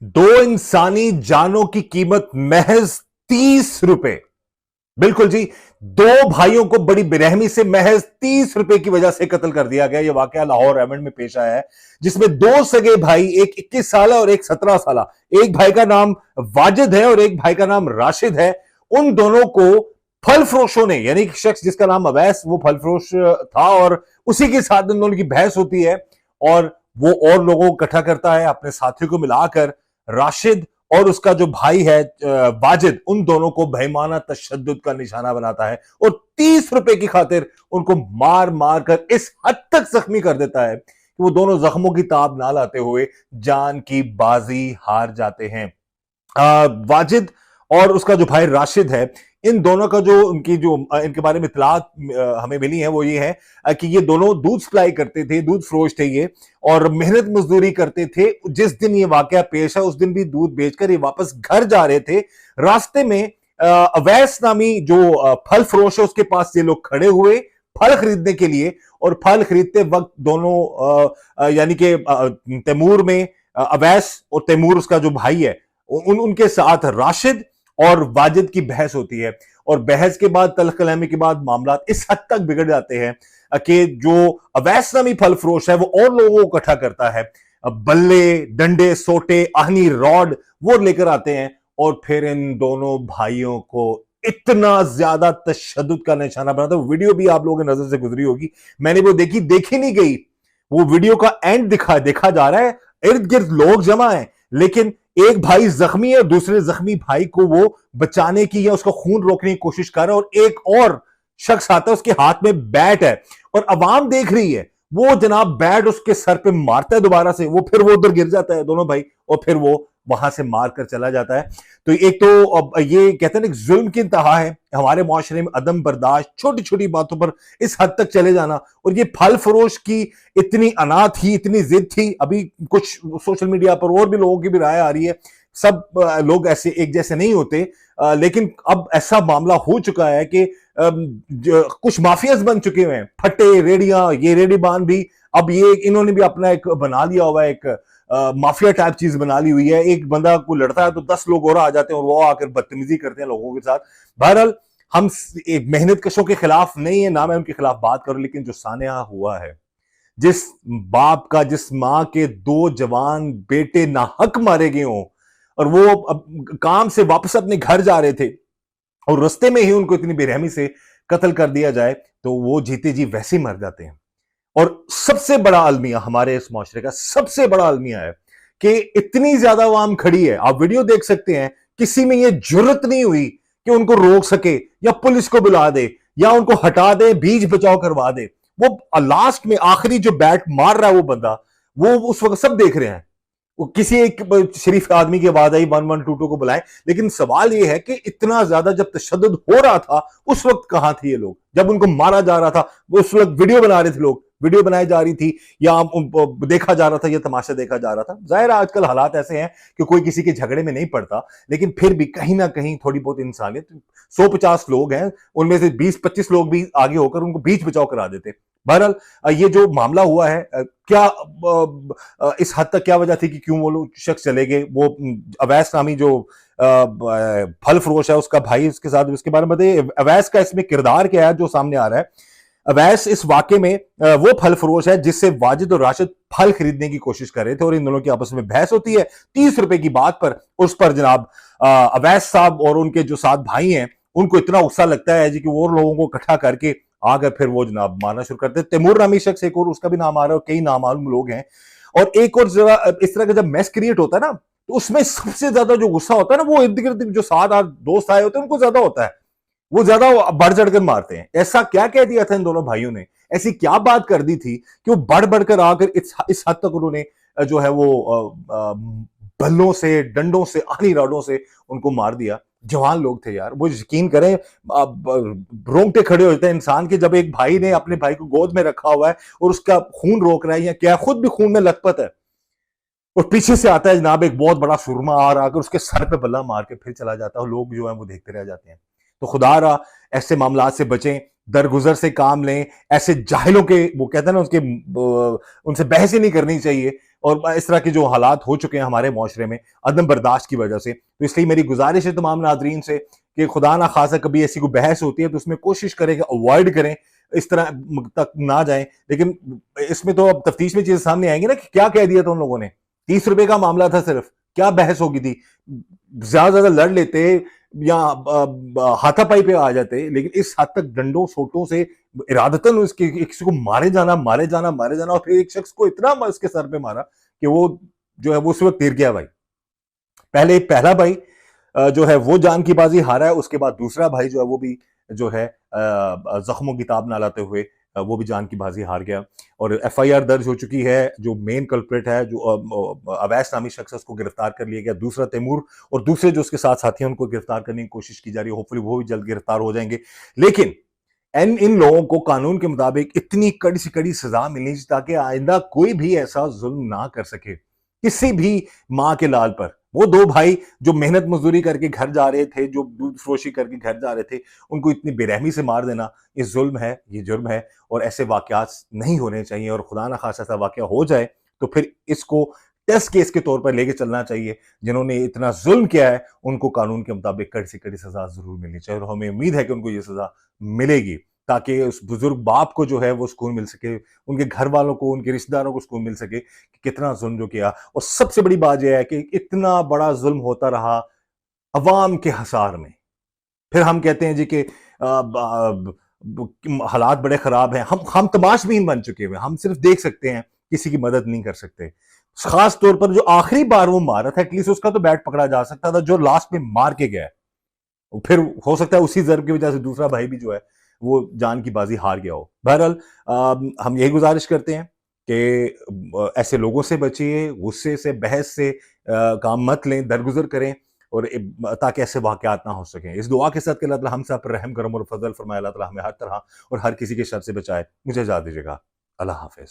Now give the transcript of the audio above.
दो इंसानी जानों की कीमत महज 30 रुपए। बिल्कुल जी। दो भाइयों को बड़ी बेरहमी से महज 30 रुपए की वजह से कत्ल कर दिया गया। यह वाकया लाहौर रेवंड में पेश आया है, जिसमें दो सगे भाई, एक 21 साल और एक 17 साल, एक भाई का नाम वाजिद है और एक भाई का नाम राशिद है। उन दोनों को फल फरोशों ने, यानी कि शख्स जिसका नाम अवैस, वो फल फरोश था और उसी के साथ उन दोनों की बहस होती है और वो और लोगों को इकट्ठा करता है अपने साथियों को मिलाकर। राशिद और उसका जो भाई है वाजिद, उन दोनों को बेईमाना तशद्दुद का निशाना बनाता है और 30 रुपए की खातिर उनको मार मार कर इस हद तक जख्मी कर देता है कि वो दोनों जख्मों की ताब ना लाते हुए जान की बाजी हार जाते हैं। वाजिद और उसका जो भाई राशिद है, इन दोनों का जो उनकी जो इनके बारे में इतलात हमें मिली है वो ये है कि ये दोनों दूध सप्लाई करते थे, दूध फरोश थे ये, और मेहनत मजदूरी करते थे। जिस दिन ये वाकया पेश है उस दिन भी दूध बेचकर ये वापस घर जा रहे थे। रास्ते में अवैस नामी जो फल फरोश है उसके पास ये लोग खड़े हुए फल खरीदने के लिए, और फल खरीदते वक्त दोनों यानी कि तैमूर में अवैस और तैमूर उसका जो भाई है, उनके साथ राशिद और वाजिद की बहस होती है। और बहस के बाद, तल्ख कलामी के बाद मामला इस हद तक बिगड़ जाते हैं कि जो अवैस नामी फल फरोश है वो और लोगों को इकट्ठा करता है, बल्ले, डंडे, सोटे, आहनी, रॉड वो लेकर आते हैं और फिर इन दोनों भाइयों को इतना ज्यादा तशद्दुद का निशाना बनाता है। वीडियो भी आप लोगों की नजर से गुजरी होगी, मैंने वो देखी नहीं गई। वो वीडियो का एंड देखा जा रहा है, इर्द गिर्द लोग जमा है, लेकिन एक भाई जख्मी है, दूसरे जख्मी भाई को वो बचाने की या उसका खून रोकने की कोशिश कर रहा है, और एक और शख्स आता है, उसके हाथ में बैट है और अवाम देख रही है। वो जनाब बैट उसके सर पे मारता है दोबारा से, वो उधर गिर जाता है दोनों भाई, और फिर वो वहां से मारकर चला जाता है। तो एक तो अब ये कहते हैं ना, जुल्म की इंतहा है हमारे मुआशरे में, अदम बर्दाश्त, छोटी छोटी बातों पर इस हद तक चले जाना। और ये फल फरोश की इतनी अना थी, इतनी जिद थी। अभी कुछ सोशल मीडिया पर और भी लोगों की भी राय आ रही है, सब लोग ऐसे एक जैसे नहीं होते, लेकिन अब ऐसा मामला हो चुका है कि कुछ माफियाज बन चुके हैं, फटे रेडियां, ये रेडीबान भी अब ये इन्होंने भी अपना एक बना लिया हुआ है, एक माफिया टाइप चीज बना ली हुई है। एक बंदा को लड़ता है तो 10 लोग और आ जाते हैं और वो आकर बदतमीजी करते हैं लोगों के साथ। बहरहाल हम मेहनत कशों के खिलाफ नहीं है, ना मैं उनके खिलाफ बात करूं, लेकिन जो सानेहा हुआ है, जिस बाप का, जिस मां के दो जवान बेटे नाहक मारे गए हों और वो अब काम से वापस अपने घर जा रहे थे और रास्ते में ही उनको इतनी बेरहमी से कत्ल कर दिया जाए, तो वो जीते जी वैसे ही मर जाते हैं। और सबसे बड़ा अलमिया, हमारे इस मुआशरे का सबसे बड़ा अलमिया है कि इतनी ज्यादा आवाम खड़ी है, आप वीडियो देख सकते हैं, किसी में यह जुर्रत नहीं हुई कि उनको रोक सके या पुलिस को बुला दे या उनको हटा दे, बीच बचाव करवा दे। वो लास्ट में आखिरी जो बैट मार रहा है वो बंदा, वो उस वक्त सब देख रहे हैं, वो किसी एक शरीफ आदमी की आवाज आई 1122 को बुलाएं। लेकिन सवाल यह है कि इतना ज्यादा जब तशद्दुद हो रहा था उस वक्त कहां थे ये लोग, जब उनको मारा जा रहा था उस वक्त वीडियो बना रहे थे लोग, वीडियो बनाई जा रही थी या देखा जा रहा था या तमाशा देखा जा रहा था। जाहिर है आजकल हालात ऐसे हैं कि कोई किसी के झगड़े में नहीं पड़ता, लेकिन फिर भी कहीं ना कहीं थोड़ी बहुत इंसानियत, 150 लोग हैं उनमें से 20-25 लोग भी आगे होकर उनको बीच बचाव करा देते। बहरहाल ये जो मामला हुआ है, क्या इस हद तक क्या वजह थी कि क्यों वो लोग शख्स चले गए, वो अवैस नामी जो फल फरोश है उसका भाई उसके साथ, उसके बारे में बताइए अवैस का इसमें किरदार क्या है जो सामने आ रहा है। अवैस इस वाकये में वो फल फरोश है जिससे वाजिद और राशिद फल खरीदने की कोशिश कर रहे थे और इन दोनों की आपस में बहस होती है 30 रुपए की बात पर। उस पर जनाब अवैस साहब और उनके जो साथ भाई हैं उनको इतना गुस्सा लगता है जी कि वो लोगों को इकट्ठा करके आकर फिर वो जनाब मारना शुरू करते हैं। तैमूर नामी शख्स एक और, उसका भी नाम आ रहा है, कई नामालूम लोग हैं। और एक और जगह इस तरह का जब मैस क्रिएट होता है ना, तो उसमें सबसे ज्यादा जो गुस्सा होता है ना, वो इर्द गिर्द जो 7-8 दोस्त आए होते हैं उनको ज्यादा होता है, वो ज्यादा बढ़ चढ़कर मारते हैं। ऐसा क्या कह दिया था इन दोनों भाइयों ने, ऐसी क्या बात कर दी थी कि वो बढ़ बढ़कर आकर इस हद तक उन्होंने जो है वो बल्लों से, डंडों से, आनी राडों से उनको मार दिया। जवान लोग थे यार, वो यकीन करें रोंगटे खड़े हो जाते हैं इंसान के, जब एक भाई ने अपने भाई को गोद में रखा हुआ है और उसका खून रोक रहा है या क्या खुद भी खून में लथपथ है, और पीछे से आता है जनाब एक बहुत बड़ा सुरमा और आकर उसके सर पे बल्ला मार के फिर चला जाता है, और लोग जो है वो देखते रह जाते हैं। तो खुदा रहा ऐसे मामला से बचें, दरगुजर से काम लें, ऐसे जाहिलों के, वो कहते हैं ना, उनसे बहस ही नहीं करनी चाहिए। और इस तरह के जो हालात हो चुके हैं हमारे मुआशरे में अदम बर्दाश्त की वजह से। तो इसलिए मेरी गुजारिश है तमाम नाजरीन से कि खुदा ना खासा कभी ऐसी कोई बहस होती है तो उसमें कोशिश करें कि अवॉइड करें, इस तरह तक ना जाएं। लेकिन इसमें तो अब तफ्तीश में चीजें सामने आएंगी ना कि क्या कह दिया था उन लोगों ने। 30 रुपए का मामला था, सिर्फ क्या बहस होगी थी, ज्यादा ज्यादा लड़ लेते या हाथापाई पे आ जाते, लेकिन इस हद तक डंडों सोटों से इरादतन उसके किसी को मारे जाना मारे जाना मारे जाना, और फिर एक शख्स को इतना उसके सर पे मारा कि वो जो है वो उस वक्त तिर गया भाई। पहले पहला भाई जो है वो जान की बाजी हारा है, उसके बाद दूसरा भाई जो है वो भी जो है जख्मों की ताब ना लाते हुए वो भी जान की बाजी हार गया। और एफआईआर दर्ज हो चुकी है, जो मेन कल्प्रिट है जो अवैस नामी शख्स है उसको गिरफ्तार कर लिया गया, दूसरा तैमूर और दूसरे जो उसके साथ साथी हैं उनको गिरफ्तार करने की कोशिश की जा रही है। होपफुली वो भी जल्द गिरफ्तार हो जाएंगे। लेकिन इन लोगों को कानून के मुताबिक इतनी कड़ी से कड़ी सजा मिलनी चाहिए ताकि आइंदा कोई भी ऐसा जुल्म ना कर सके किसी भी माँ के लाल पर। वो दो भाई जो मेहनत मजदूरी करके घर जा रहे थे, जो दूध फरोशी करके घर जा रहे थे, उनको इतनी बेरहमी से मार देना ये जुल्म है, ये जुर्म है। और ऐसे वाकयात नहीं होने चाहिए, और खुदा ना खासा ऐसा वाकया हो जाए तो फिर इसको टेस्ट केस के तौर पर लेके चलना चाहिए। जिन्होंने इतना जुल्म किया है उनको कानून के मुताबिक कड़ी से कड़ी सजा जरूर मिलनी चाहिए, और हमें उम्मीद है कि उनको ये सजा मिलेगी ताकि उस बुजुर्ग बाप को जो है वो सुकून मिल सके, उनके घर वालों को, उनके रिश्तेदारों को सुकून मिल सके कि कितना जुल्म जो किया। और सबसे बड़ी बात यह है कि इतना बड़ा जुल्म होता रहा अवाम के हसार में, फिर हम कहते हैं जी कि हालात बड़े खराब हैं। हम तमाशबीन बन चुके हैं, हम सिर्फ देख सकते हैं, किसी की मदद नहीं कर सकते। खास तौर पर जो आखिरी बार वो मारा था एटलीस्ट उसका तो बैट पकड़ा जा सकता था, जो लास्ट में मार के गया है फिर हो सकता है उसी जर्ब की वजह से दूसरा भाई भी जो है वो जान की बाजी हार गया हो। बहरहाल हम यही गुजारिश करते हैं कि ऐसे लोगों से बचिए, गुस्से से, बहस से काम मत लें, दरगुजर करें, और ताकि ऐसे वाकयात ना हो सकें। इस दुआ के साथ कि अल्लाह ताला हम सब पर रहम करम और फजल फरमाए, अल्लाह ताला हमें हर तरह और हर किसी के शर से बचाए। मुझे इजाजत दीजिएगा। अल्लाह हाफिज।